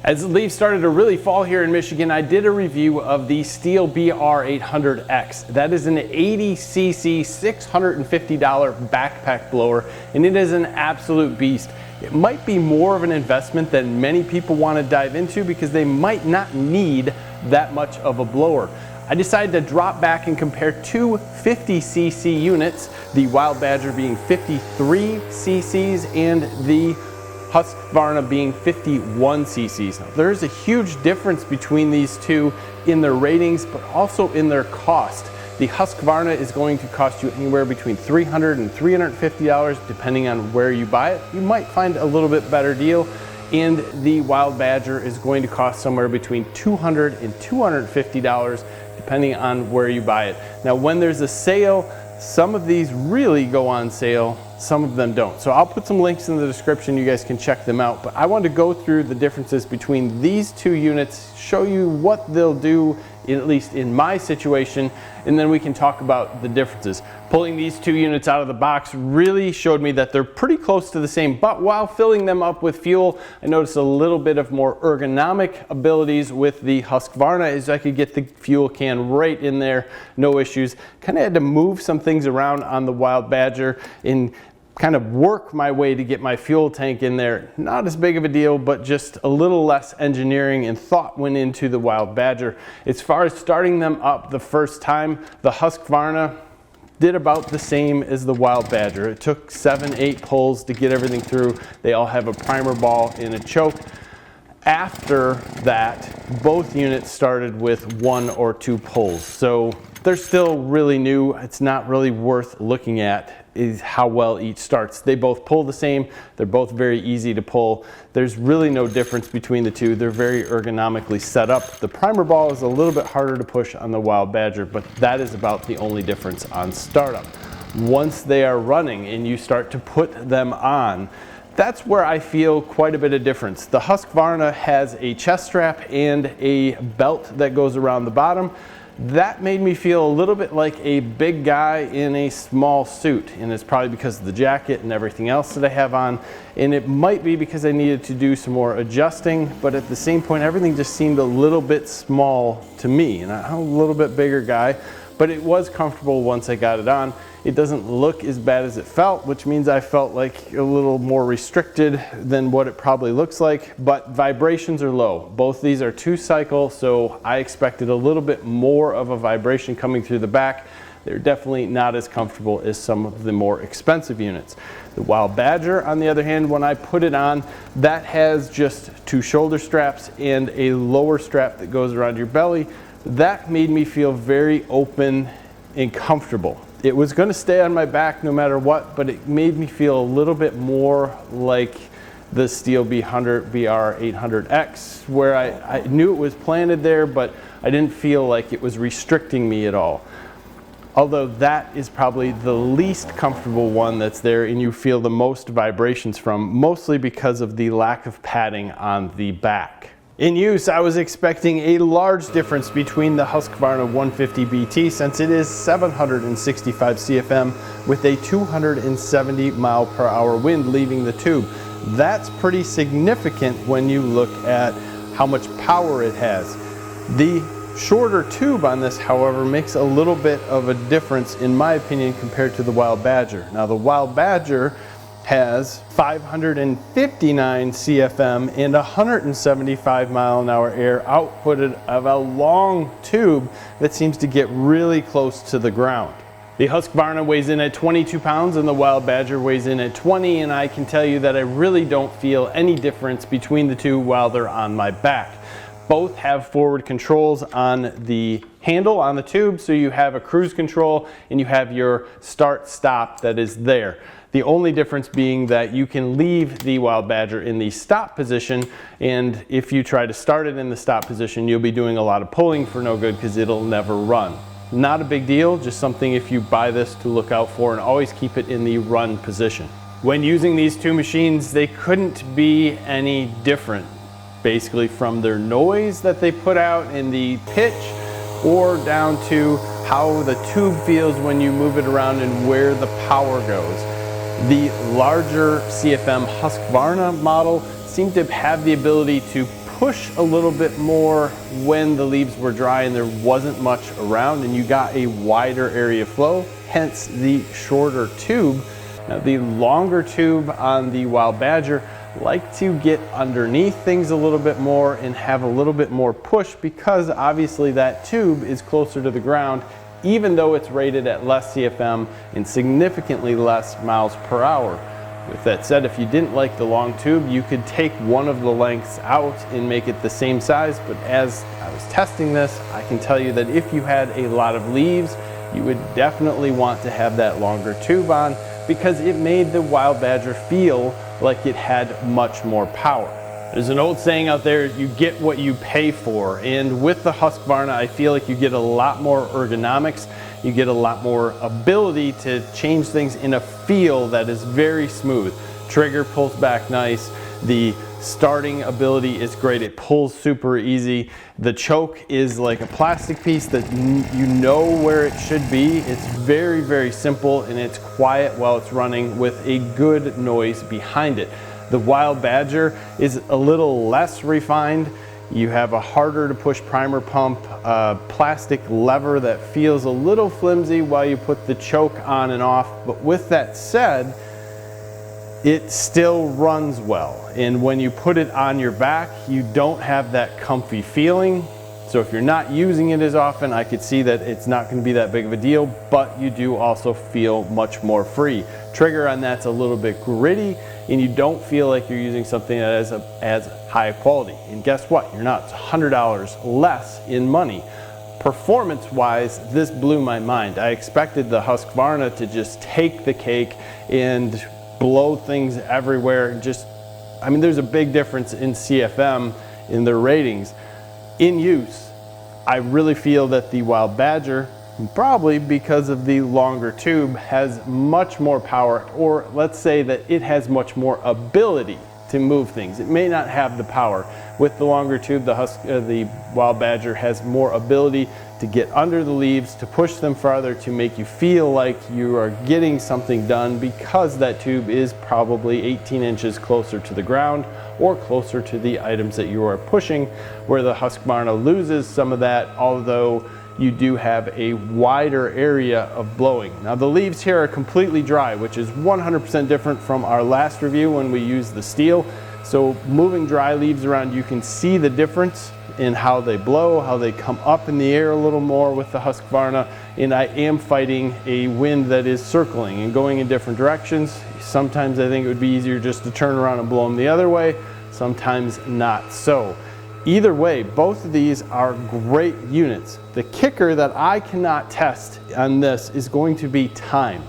As the leaves started to really fall here in Michigan, I did a review of the Stihl BR800X. That is an 80cc, $650 backpack blower, and it is an absolute beast. It might be more of an investment than many people want to dive into because they might not need that much of a blower. I decided to drop back and compare two 50cc units, the Wild Badger being 53 cc's and the Husqvarna being 51 cc's. Now, there's a huge difference between these two in their ratings, but also in their cost. The Husqvarna is going to cost you anywhere between $300 and $350 depending on where you buy it. You might find a little bit better deal. And the Wild Badger is going to cost somewhere between $200 and $250 depending on where you buy it. Now, when there's a sale, some of these really go on sale, some of them don't. So I'll put some links in the description, you guys can check them out. But I want to go through the differences between these two units, show you what they'll do, at least in my situation, and then we can talk about the differences. Pulling these two units out of the box really showed me that they're pretty close to the same, but while filling them up with fuel, I noticed a little bit of more ergonomic abilities with the Husqvarna as I could get the fuel can right in there, no issues. Kind of had to move some things around on the Wild Badger and kind of work my way to get my fuel tank in there. Not as big of a deal, but just a little less engineering and thought went into the Wild Badger. As far as starting them up the first time, the Husqvarna did about the same as the Wild Badger. It took 7-8 pulls to get everything through. They all have a primer ball and a choke. After that, both units started with 1 or 2 pulls. So they're still really new. It's not really worth looking at is how well each starts. They both pull the same. They're both very easy to pull. There's really no difference between the two. They're very ergonomically set up. The primer ball is a little bit harder to push on the Wild Badger, but that is about the only difference on startup. Once they are running and you start to put them on, that's where I feel quite a bit of difference. The Husqvarna has a chest strap and a belt that goes around the bottom. That made me feel a little bit like a big guy in a small suit, and it's probably because of the jacket and everything else that I have on, and it might be because I needed to do some more adjusting, but at the same point everything just seemed a little bit small to me, and I'm a little bit bigger guy, but it was comfortable once I got it on. It doesn't look as bad as it felt, which means I felt like a little more restricted than what it probably looks like, but vibrations are low. Both these are 2-cycle, so I expected a little bit more of a vibration coming through the back. They're definitely not as comfortable as some of the more expensive units. The Wild Badger, on the other hand, when I put it on, that has just 2 shoulder straps and a lower strap that goes around your belly. That made me feel very open and comfortable. It was going to stay on my back no matter what, but it made me feel a little bit more like the Stihl BR800X, where I knew it was planted there, but I didn't feel like it was restricting me at all. Although that is probably the least comfortable one that's there and you feel the most vibrations from, mostly because of the lack of padding on the back. In use, I was expecting a large difference between the Husqvarna 150BT since it is 765 CFM with a 270 mile/hour wind leaving the tube. That's pretty significant when you look at how much power it has. The shorter tube on this, however, makes a little bit of a difference in my opinion compared to the Wild Badger. Now the Wild Badger has 559 CFM and 175 mile/hour air outputted of a long tube that seems to get really close to the ground. The Husqvarna weighs in at 22 pounds and the Wild Badger weighs in at 20, and I can tell you that I really don't feel any difference between the two while they're on my back. Both have forward controls on the handle on the tube, so you have a cruise control and you have your start stop that is there. The only difference being that you can leave the Wild Badger in the stop position, and if you try to start it in the stop position, you'll be doing a lot of pulling for no good because it'll never run. Not a big deal, just something if you buy this to look out for, and always keep it in the run position. When using these two machines, they couldn't be any different, basically from their noise that they put out in the pitch or down to how the tube feels when you move it around and where the power goes. The larger CFM Husqvarna model seemed to have the ability to push a little bit more when the leaves were dry and there wasn't much around, and you got a wider area of flow, hence the shorter tube. Now the longer tube on the Wild Badger like to get underneath things a little bit more and have a little bit more push, because obviously that tube is closer to the ground, even though it's rated at less CFM and significantly less miles per hour. With that said, if you didn't like the long tube, you could take one of the lengths out and make it the same size. But as I was testing this, I can tell you that if you had a lot of leaves, you would definitely want to have that longer tube on, because it made the Wild Badger feel like it had much more power. There's an old saying out there, you get what you pay for. And with the Husqvarna, I feel like you get a lot more ergonomics. You get a lot more ability to change things in a feel that is very smooth. Trigger pulls back nice. The starting ability is great. It pulls super easy. The choke is like a plastic piece that you know where it should be. It's very, very simple, and it's quiet while it's running with a good noise behind it. The Wild Badger is a little less refined. You have a harder to push primer pump, plastic lever that feels a little flimsy while you put the choke on and off. But with that said, it still runs well. And when you put it on your back, you don't have that comfy feeling. So if you're not using it as often, I could see that it's not going to be that big of a deal, but you do also feel much more free. Trigger on that's a little bit gritty, and you don't feel like you're using something that is as high quality. And guess what? You're not. It's $100 less in money. Performance-wise, this blew my mind. I expected the Husqvarna to just take the cake and blow things everywhere. I mean, there's a big difference in CFM in their ratings. In use, I really feel that the Wild Badger, probably because of the longer tube, has much more power, or let's say that it has much more ability to move things. It may not have the power. With the longer tube, the Wild Badger has more ability to get under the leaves, to push them farther, to make you feel like you are getting something done, because that tube is probably 18 inches closer to the ground or closer to the items that you are pushing, where the Husqvarna loses some of that, although you do have a wider area of blowing. Now the leaves here are completely dry, which is 100% different from our last review when we used the steel. So moving dry leaves around, you can see the difference in how they blow, how they come up in the air a little more with the Husqvarna. And I am fighting a wind that is circling and going in different directions. Sometimes I think it would be easier just to turn around and blow them the other way, sometimes not so. Either way, both of these are great units. The kicker that I cannot test on this is going to be time.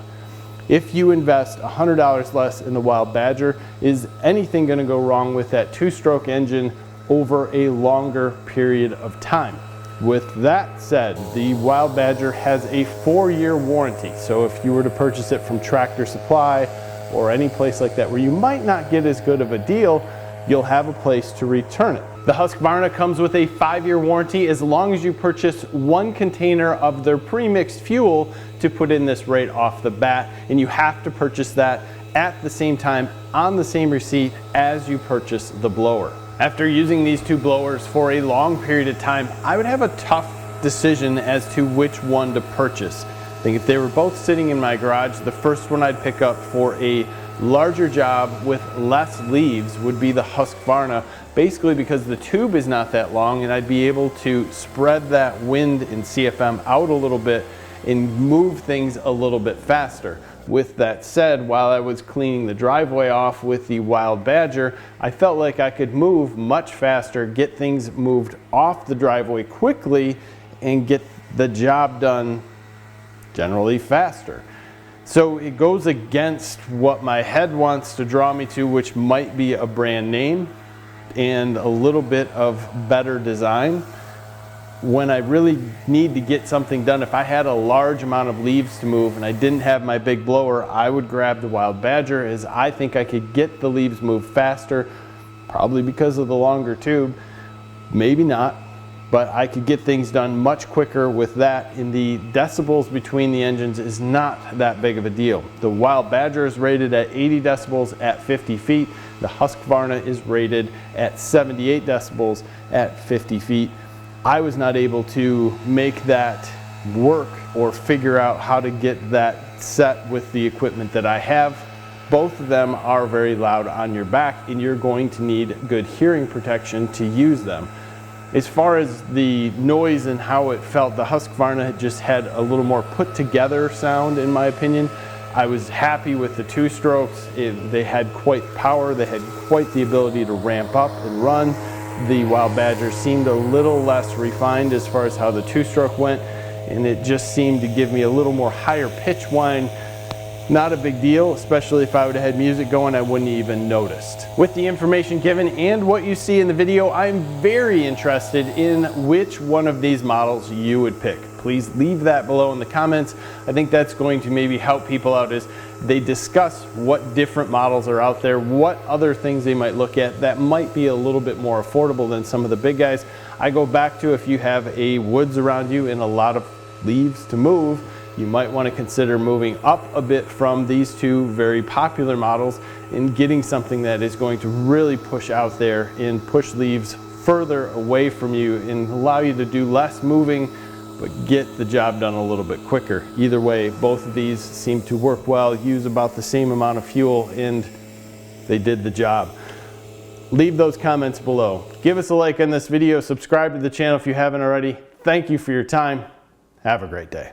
If you invest $100 less in the Wild Badger, is anything going to go wrong with that two-stroke engine over a longer period of time? With that said, the Wild Badger has a 4-year warranty. So if you were to purchase it from Tractor Supply or any place like that where you might not get as good of a deal, you'll have a place to return it. The Husqvarna comes with a 5-year warranty as long as you purchase 1 container of their pre-mixed fuel to put in this right off the bat, and you have to purchase that at the same time on the same receipt as you purchase the blower. After using these two blowers for a long period of time, I would have a tough decision as to which one to purchase. I think if they were both sitting in my garage, the first one I'd pick up for a larger job with less leaves would be the Husqvarna, basically because the tube is not that long and I'd be able to spread that wind and CFM out a little bit and move things a little bit faster. With that said, while I was cleaning the driveway off with the Wild Badger, I felt like I could move much faster, get things moved off the driveway quickly, and get the job done generally faster. So it goes against what my head wants to draw me to, which might be a brand name and a little bit of better design. When I really need to get something done, if I had a large amount of leaves to move and I didn't have my big blower, I would grab the Wild Badger, as I think I could get the leaves moved faster, probably because of the longer tube, maybe not, but I could get things done much quicker with that, and the decibels between the engines is not that big of a deal. The Wild Badger is rated at 80 decibels at 50 feet. The Husqvarna is rated at 78 decibels at 50 feet. I was not able to make that work or figure out how to get that set with the equipment that I have. Both of them are very loud on your back, and you're going to need good hearing protection to use them. As far as the noise and how it felt, the Husqvarna just had a little more put together sound, in my opinion. I was happy with the 2 strokes. They had quite power, they had quite the ability to ramp up and run. The Wild Badger seemed a little less refined as far as how the 2-stroke went, and it just seemed to give me a little more higher pitch whine. Not a big deal, especially if I would have had music going, I wouldn't even noticed. With the information given and what you see in the video, I'm very interested in which one of these models you would pick. Please leave that below in the comments. I think that's going to maybe help people out as they discuss what different models are out there, what other things they might look at that might be a little bit more affordable than some of the big guys. I go back to, if you have a woods around you and a lot of leaves to move, you might want to consider moving up a bit from these 2 very popular models and getting something that is going to really push out there and push leaves further away from you and allow you to do less moving, but get the job done a little bit quicker. Either way, both of these seem to work well, use about the same amount of fuel, and they did the job. Leave those comments below. Give us a like on this video, subscribe to the channel if you haven't already. Thank you for your time. Have a great day.